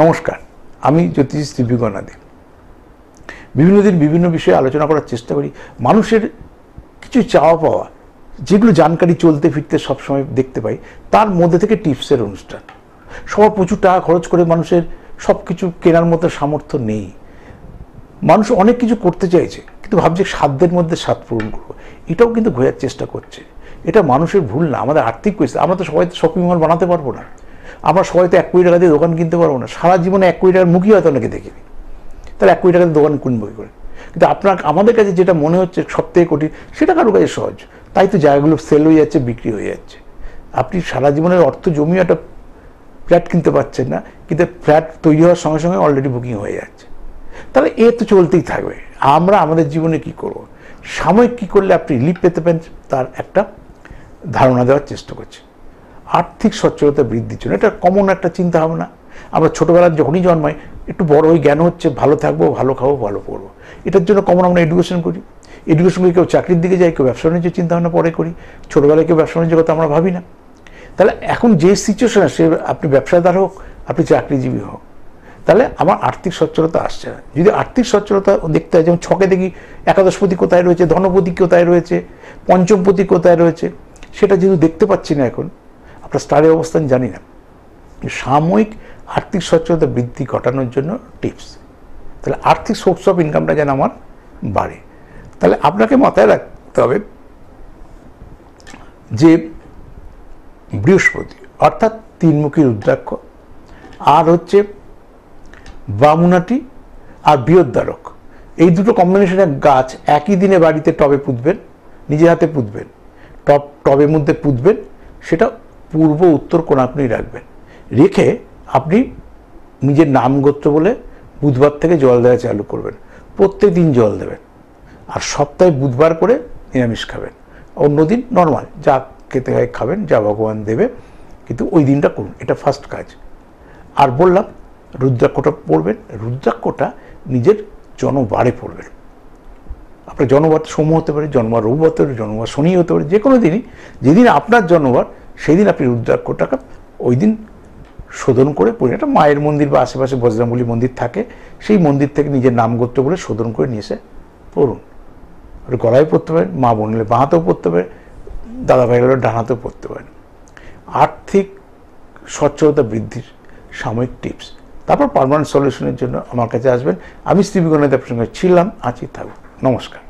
নমস্কার, আমি জ্যোতিষ দিব্যগণাদে বিভিন্ন দিন বিভিন্ন বিষয়ে আলোচনা করার চেষ্টা করি। মানুষের কিছু চাওয়া পাওয়া যেগুলো জানকারি চলতে ফিরতে সবসময় দেখতে পাই, তার মধ্যে থেকে টিপসের অনুষ্ঠান। সবার প্রচুর টাকা খরচ করে মানুষের সব কিছু কেনার মতো সামর্থ্য নেই। মানুষ অনেক কিছু করতে চাইছে, কিন্তু ভাবছে সাধ্যের মধ্যে স্বাদ পূরণ করবো, এটাও কিন্তু ঘোরার চেষ্টা করছে। এটা মানুষের ভুল না, আমাদের আর্থিক পরিস্থিতি। আমরা তো সবাই শপিং মল বানাতে পারবো না, আমরা সবাই তো 1 কোটি টাকা দিয়ে দোকান কিনতে পারবো না। সারা জীবনে 1 কোটি টাকার মুখই হয়তো অনেকে দেখিনি, তাহলে 1 কোটি টাকা দিয়ে দোকান কিনবো কি করে? কিন্তু আমাদের কাছে যেটা মনে হচ্ছে সব থেকে কঠিন, সেটা কারো কাছে সহজ। তাই তো জায়গাগুলো সেল হয়ে যাচ্ছে, বিক্রি হয়ে যাচ্ছে। আপনি সারা জীবনের অর্থ জমিয়ে একটা ফ্ল্যাট কিনতে পারছেন না, কিন্তু ফ্ল্যাট তৈরি হওয়ার সঙ্গে সঙ্গে অলরেডি বুকিং হয়ে যাচ্ছে। তাহলে এ তো চলতেই থাকবে। আমরা আমাদের জীবনে কি করব, সাময়িক কী করলে আপনি রিলিফ পেতে পারেন, তার একটা ধারণা দেওয়ার চেষ্টা করছি। আর্থিক সচ্ছলতা বৃদ্ধির জন্য এটা কমন একটা চিন্তা ভাবনা। আমরা ছোটোবেলার যখনই জন্মাই, একটু বড় হয়ে জ্ঞান হচ্ছে ভালো থাকবো, ভালো খাবো, ভালো পড়বো। এটার জন্য কমন আমরা এডুকেশন করি। এডুকেশন করে কেউ চাকরির দিকে যায়, কেউ ব্যবসা বাণিজ্যের চিন্তাভাবনা পরে করি। ছোটোবেলায় কেউ ব্যবসা বাণিজ্যের কথা আমরা ভাবি না। তাহলে এখন যে সিচুয়েশন আসে, আপনি ব্যবসাদার হোক, আপনি চাকরিজীবী হোক, তাহলে আমার আর্থিক সচ্ছলতা আসছে না। যদি আর্থিক সচ্ছলতা দেখতে হয়, যেমন ছকে দেখি একাদশপতি কোথায় রয়েছে, ধনপতি কোথায় রয়েছে, পঞ্চমপতি কোথায় রয়েছে, সেটা যেহেতু দেখতে পাচ্ছি না এখন, আপনার স্টারের অবস্থান জানি না। সাময়িক আর্থিক সচ্ছলতা বৃদ্ধি ঘটানোর জন্য টিপস। তাহলে আর্থিক সোর্স অফ ইনকামটা যেন আমার বাড়ে, তাহলে আপনাকে মাথায় রাখতে হবে যে বৃহস্পতি অর্থাৎ 3মুখী রুদ্রাক্ষ, আর হচ্ছে বামুনাটি আর বৃহদ্বারক, এই দুটো কম্বিনেশনের গাছ একই দিনে বাড়িতে টবে পুঁতবেন, নিজের হাতে পুঁতবেন, টবের মধ্যে পুঁতবেন, সেটা পূর্ব উত্তর কোণাকুনি রাখবেন। রেখে আপনি নিজের নাম গোত্র বলে বুধবার থেকে জল দেওয়া চালু করবেন। প্রত্যেক দিন জল দেবেন, আর সপ্তাহে বুধবার করে নিরামিষ খাবেন। অন্য দিন নর্মাল যা খেতে হয় খাবেন, যা ভগবান দেবে, কিন্তু ওই দিনটা করুন। এটা ফার্স্ট কাজ। আর বললাম রুদ্রাক্ষটা পড়বেন, রুদ্রাক্ষটা নিজের জন্মবারে পড়বেন। আপনার জন্মবার সোম হতে পারে, জন্মবার রবিবার হতে পারে, জন্মবার শনি হতে পারে, যে কোনো দিনই, যেদিন আপনার জন্মবার সেই দিন আপনি রুদ্রাক্ষটাকে ওই দিন শোধন করে পড়ে। একটা মায়ের মন্দির বা আশেপাশে বজরংবলী মন্দির থাকে, সেই মন্দির থেকে নিজের নাম গোত্র বলে শোধন করে নিয়ে এসে পড়ুন। ওটা গলায় পড়তে পারেন, মা বোন হলে বাঁ হাতেও পড়তে পারেন, দাদা ভাই হলে ডান হাতেও পড়তে পারেন। আর্থিক সচ্ছলতা বৃদ্ধির সাময়িক টিপস। তারপর পার্মানেন্ট সলিউশনের জন্য আমার কাছে আসবেন। আমি শ্রী বিগণাদে আপনার সঙ্গে ছিলাম, আছি, থাকব। নমস্কার।